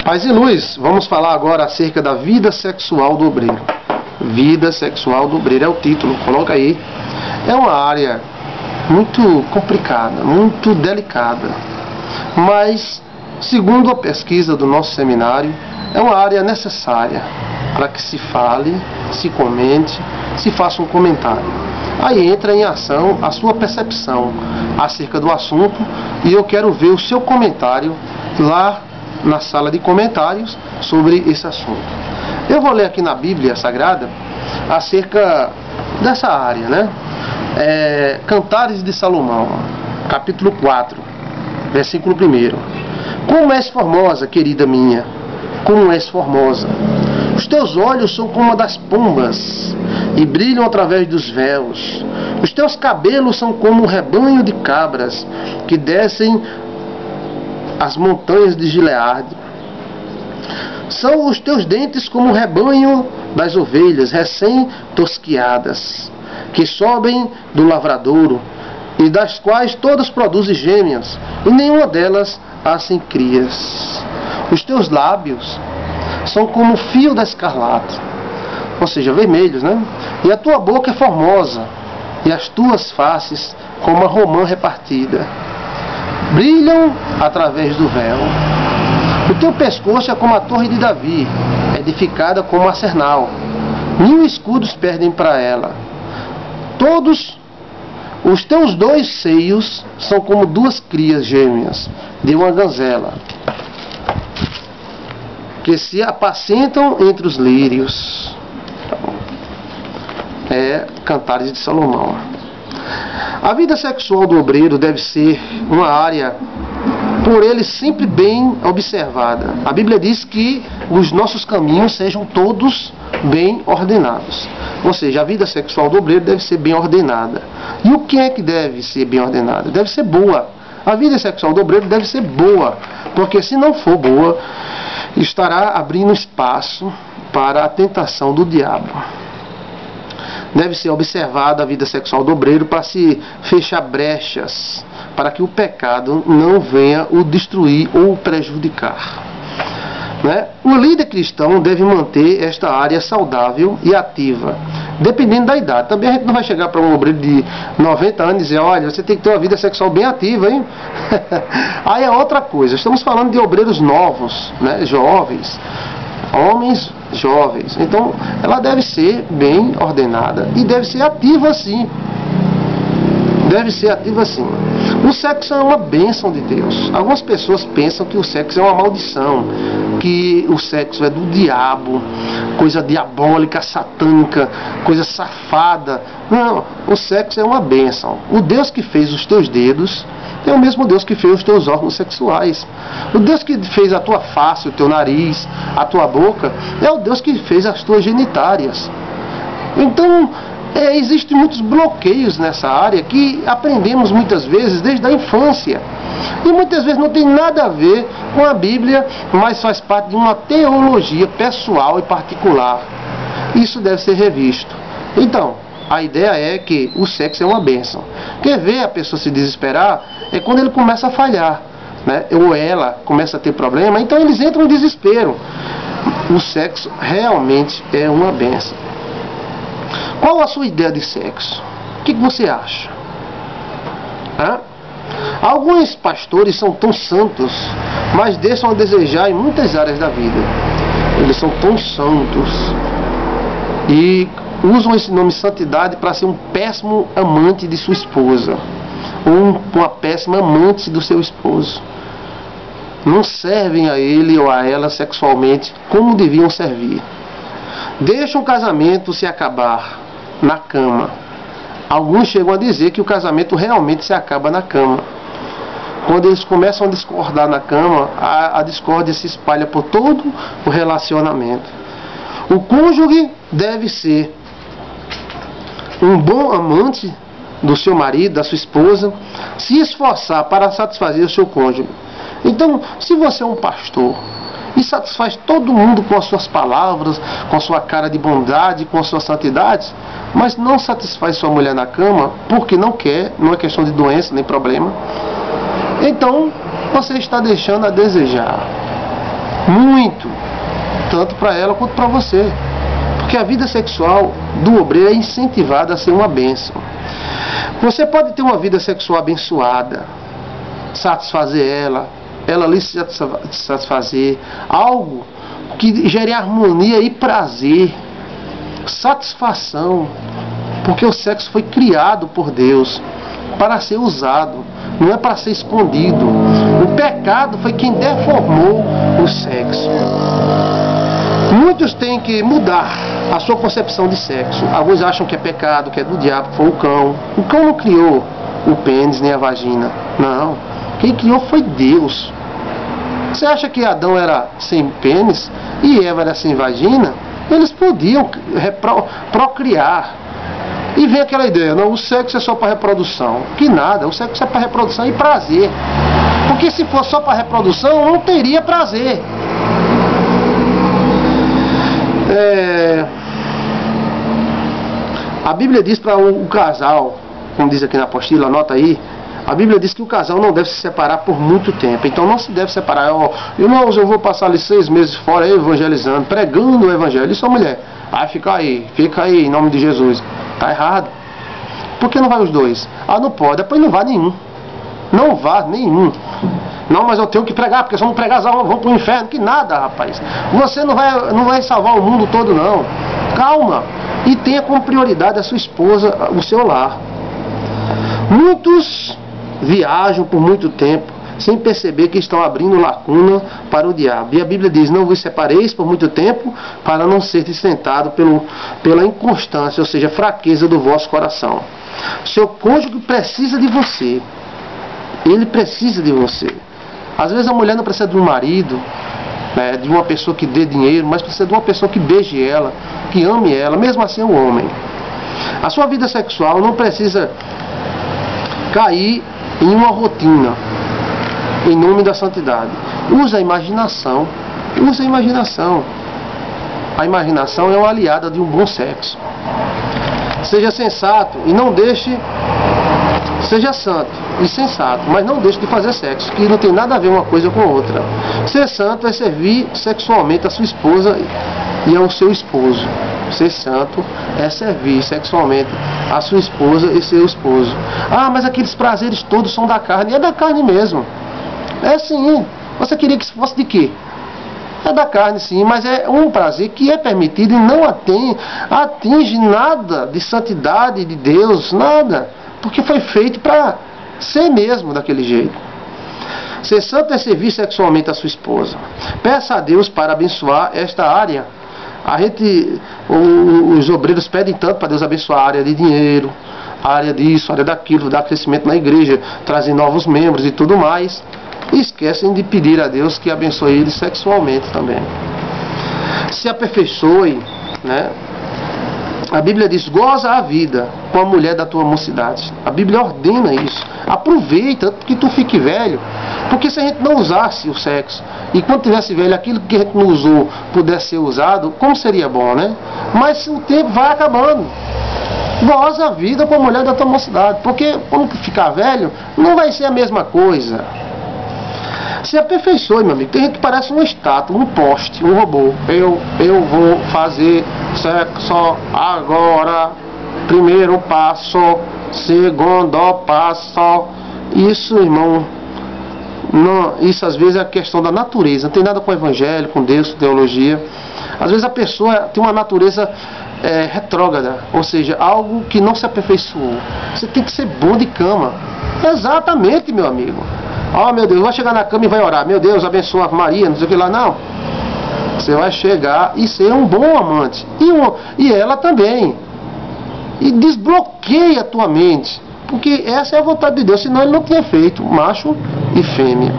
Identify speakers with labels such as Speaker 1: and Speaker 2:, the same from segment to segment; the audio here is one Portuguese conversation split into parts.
Speaker 1: Paz e luz, vamos falar agora acerca da vida sexual do obreiro. Vida sexual do obreiro é o título, coloca aí. É uma área muito complicada, muito delicada, mas, segundo a pesquisa do nosso seminário, é uma área necessária para que se fale, se comente, se faça um comentário. Aí entra em ação a sua percepção acerca do assunto e eu quero ver o seu comentário lá na sala de comentários sobre esse assunto. Eu vou ler aqui na Bíblia Sagrada acerca dessa área, né? Cantares de Salomão, capítulo 4, versículo 1. Como és formosa, querida minha, como és formosa. Os teus olhos são como a das pombas e brilham através dos véus. Os teus cabelos são como um rebanho de cabras que descem as montanhas de Gileade. São os teus dentes como o rebanho das ovelhas recém-tosquiadas, que sobem do lavradouro, e das quais todas produzem gêmeas, e nenhuma delas nascem crias. Os teus lábios são como o fio da escarlate, ou seja, vermelhos, né? E a tua boca é formosa, e as tuas faces como a romã repartida. Brilham através do véu. O teu pescoço é como a torre de Davi, edificada como um arsenal. 1000 escudos perdem para ela. Todos os teus 2 seios são como 2 crias gêmeas de uma gazela, que se apacentam entre os lírios. Cantares de Salomão. A vida sexual do obreiro deve ser uma área por ele sempre bem observada. A Bíblia diz que os nossos caminhos sejam todos bem ordenados. Ou seja, a vida sexual do obreiro deve ser bem ordenada. E o que é que deve ser bem ordenada? Deve ser boa. A vida sexual do obreiro deve ser boa, porque se não for boa, estará abrindo espaço para a tentação do diabo. Deve ser observada a vida sexual do obreiro para se fechar brechas, para que o pecado não venha o destruir ou o prejudicar. O líder cristão deve manter esta área saudável e ativa, dependendo da idade. Também a gente não vai chegar para um obreiro de 90 anos e dizer: olha, você tem que ter uma vida sexual bem ativa, hein? Aí é outra coisa. Estamos falando de obreiros novos, jovens, homens jovens. Então ela deve ser bem ordenada e deve ser ativa sim. Deve ser ativa sim. O sexo é uma bênção de Deus. Algumas pessoas pensam que o sexo é uma maldição, que o sexo é do diabo, coisa diabólica, satânica, coisa safada. Não, o sexo é uma bênção. O Deus que fez os teus dedos é o mesmo Deus que fez os teus órgãos sexuais. O Deus que fez a tua face, o teu nariz, a tua boca, é o Deus que fez as tuas genitárias. Então, existem muitos bloqueios nessa área que aprendemos muitas vezes desde a infância. E muitas vezes não tem nada a ver com a Bíblia, mas faz parte de uma teologia pessoal e particular. Isso deve ser revisto. Então, a ideia é que o sexo é uma bênção. Quer ver a pessoa se desesperar? É quando ele começa a falhar, ou ela começa a ter problema, então eles entram em desespero. O sexo realmente é uma bênção. Qual a sua ideia de sexo? O que você acha? Alguns pastores são tão santos, mas deixam a desejar em muitas áreas da vida. Eles são tão santos e usam esse nome santidade para ser um péssimo amante de sua esposa, ou uma péssima amante do seu esposo. Não servem a ele ou a ela sexualmente como deviam servir. Deixam o casamento se acabar na cama. Alguns chegam a dizer que o casamento realmente se acaba na cama. Quando eles começam a discordar na cama, a discórdia se espalha por todo o relacionamento. O cônjuge deve ser um bom amante do seu marido, da sua esposa, se esforçar para satisfazer o seu cônjuge. Então, se você é um pastor e satisfaz todo mundo com as suas palavras, com a sua cara de bondade, com a sua santidade, mas não satisfaz sua mulher na cama porque não quer, não é questão de doença nem problema, então você está deixando a desejar. Muito. Tanto para ela quanto para você. Porque a vida sexual do obreiro é incentivada a ser uma bênção. Você pode ter uma vida sexual abençoada, satisfazer ela lhe satisfazer, algo que gere harmonia e prazer, satisfação, porque o sexo foi criado por Deus para ser usado, não é para ser escondido. O pecado foi quem deformou o sexo. Muitos têm que mudar a sua concepção de sexo. Alguns acham que é pecado, que é do diabo, que foi o cão. O cão não criou o pênis nem a vagina. Não. Quem criou foi Deus. Você acha que Adão era sem pênis e Eva era sem vagina? Eles podiam procriar. E vem aquela ideia, não, o sexo é só para reprodução. Que nada, o sexo é para reprodução e prazer. Porque se fosse só para reprodução, não teria prazer. A Bíblia diz para o casal, como diz aqui na apostila, anota aí, a Bíblia diz que o casal não deve se separar por muito tempo. Então não se deve separar. Irmãos, eu vou passar ali 6 meses fora evangelizando, pregando o evangelho. E sua mulher? Fica aí, em nome de Jesus. Tá errado. Por que não vai os dois? Não pode. Depois não vá nenhum. Não vá nenhum. Não, mas eu tenho que pregar, porque se eu não pregar as almas vão para o inferno. Que nada, rapaz. Você não vai salvar o mundo todo, não. Calma. E tenha como prioridade a sua esposa, o seu lar. Muitos viajam por muito tempo sem perceber que estão abrindo lacuna para o diabo. E a Bíblia diz, não vos separeis por muito tempo para não ser tentado pela inconstância, ou seja, fraqueza do vosso coração. Seu cônjuge precisa de você. Ele precisa de você. Às vezes a mulher não precisa de um marido, né, de uma pessoa que dê dinheiro, mas precisa de uma pessoa que beije ela, que ame ela, mesmo assim é um homem. A sua vida sexual não precisa cair em uma rotina, em nome da santidade. Usa a imaginação. Usa a imaginação. A imaginação é uma aliada de um bom sexo. Seja sensato e não deixe... Seja santo e sensato, mas não deixe de fazer sexo, que não tem nada a ver uma coisa com outra. Ser santo é servir sexualmente a sua esposa e ao seu esposo. Ser santo é servir sexualmente a sua esposa e seu esposo. Mas aqueles prazeres todos são da carne. É da carne mesmo. É sim. Você queria que fosse de quê? É da carne sim, mas é um prazer que é permitido e não atinge nada de santidade de Deus, nada. Porque foi feito para ser mesmo daquele jeito. Ser santo é servir sexualmente a sua esposa. Peça a Deus para abençoar esta área. Os obreiros pedem tanto para Deus abençoar a área de dinheiro, a área disso, a área daquilo, dar crescimento na igreja, trazer novos membros e tudo mais. E esquecem de pedir a Deus que abençoe eles sexualmente também. Se aperfeiçoe, né? A Bíblia diz, goza a vida com a mulher da tua mocidade. A Bíblia ordena isso. Aproveita que tu fique velho. Porque se a gente não usasse o sexo, e quando tivesse velho, aquilo que a gente não usou pudesse ser usado, como seria bom, né? Mas o tempo vai acabando. Goza a vida com a mulher da tua mocidade. Porque quando ficar velho, não vai ser a mesma coisa. Se aperfeiçoe, meu amigo. Tem gente que parece uma estátua, um poste, um robô. Eu vou fazer sexo agora. Primeiro passo, segundo passo. Isso, irmão, não, isso às vezes é a questão da natureza. Não tem nada com o evangelho, com Deus, com teologia. Às vezes a pessoa tem uma natureza retrógrada, ou seja, algo que não se aperfeiçoou. Você tem que ser bom de cama. Exatamente, meu amigo. Meu Deus, vai chegar na cama e vai orar. Meu Deus, abençoa Maria, não sei o que lá. Não. Você vai chegar e ser um bom amante. E ela também. E desbloqueia a tua mente. Porque essa é a vontade de Deus. Senão ele não tinha feito macho e fêmea.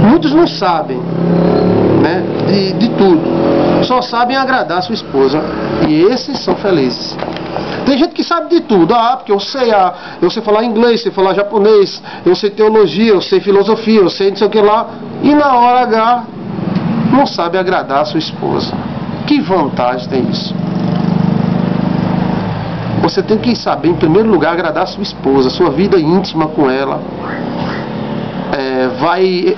Speaker 1: Muitos não sabem, né, de tudo. Só sabem agradar a sua esposa. E esses são felizes. Tem gente que sabe de tudo, porque eu sei falar inglês, sei falar japonês, eu sei teologia, eu sei filosofia, eu sei não sei o que lá, e na hora H não sabe agradar a sua esposa. Que vantagem tem isso? Você tem que saber, em primeiro lugar, agradar a sua esposa, a sua vida íntima com ela vai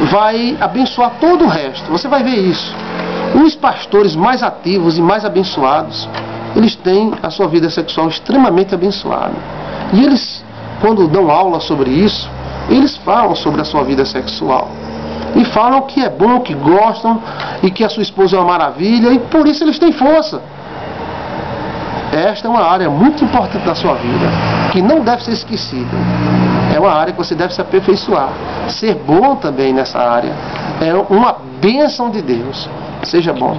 Speaker 1: vai abençoar todo o resto. Você vai ver isso. Os pastores mais ativos e mais abençoados, eles têm a sua vida sexual extremamente abençoada. E eles, quando dão aula sobre isso, eles falam sobre a sua vida sexual. E falam que é bom, que gostam, e que a sua esposa é uma maravilha, e por isso eles têm força. Esta é uma área muito importante da sua vida, que não deve ser esquecida. É uma área que você deve se aperfeiçoar. Ser bom também nessa área é uma bênção de Deus. Seja bom.